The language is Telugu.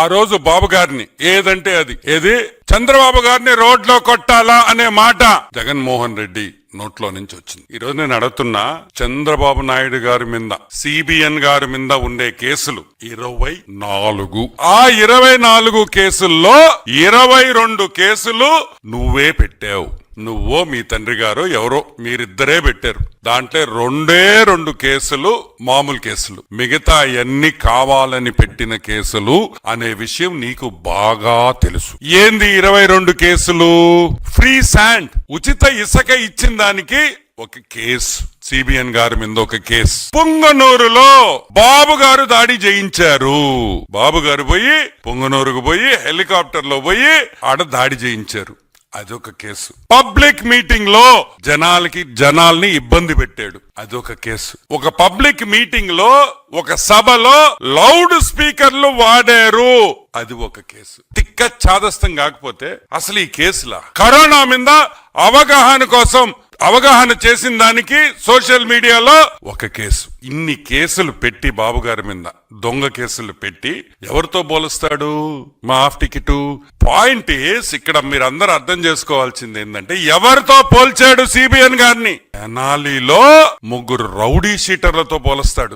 ఆ రోజు బాబు గారిని ఏదంటే అది ఏది చంద్రబాబు గారిని రోడ్లో కొట్టాలా అనే మాట జగన్మోహన్ రెడ్డి నోట్లో నుంచి వచ్చింది. ఈ రోజు నేను అడుగుతున్నా, చంద్రబాబు నాయుడు గారి మీద సిబిఎన్ గారి మీద ఉండే కేసులు 24. ఆ 24 కేసుల్లో 22 కేసులు నువ్వే పెట్టావు. నువ్వో మీ తండ్రి గారు ఎవరో మీరిద్దరే పెట్టారు. దాంట్లో 2 కేసులు మామూలు కేసులు, మిగతా అన్ని కావాలని పెట్టిన కేసులు అనే విషయం నీకు బాగా తెలుసు. ఏంది 22 కేసులు? ఫ్రీ శాండ్, ఉచిత ఇసుక ఇచ్చిన దానికి ఒక కేసు, సిబిఎన్ గారి మీద ఒక కేసు. పుంగనూరులో బాబు గారు దాడి చేయించారు. బాబు గారు పోయి పుంగనూరుకు పోయి హెలికాప్టర్ లో పోయి ఆడ దాడి చేయించారు, అదొక కేసు. పబ్లిక్ మీటింగ్ లో జనాల్ని ఇబ్బంది పెట్టాడు, అదొక కేసు. ఒక పబ్లిక్ మీటింగ్ లో ఒక సభలో లౌడ్ స్పీకర్లు వాడారు, అది ఒక కేసు. తిక్క చాదస్తం కాకపోతే అసలు ఈ కేసులా? కరోనా మీద అవగాహన చేసిన దానికి సోషల్ మీడియాలో ఒక కేసు. ఇన్ని కేసులు పెట్టి బాబు గారి మీద దొంగ కేసులు పెట్టి ఎవరితో పోలుస్తాడు? మా హాఫ్ టికెట్ పాయింట్ ఇక్కడ మీరందరూ అర్థం చేసుకోవాల్సింది ఏంటంటే, ఎవరితో పోల్చాడు సిబిఎన్ గారిని? తెనాలిలో 3 రౌడీ షీటర్లతో పోలుస్తాడు.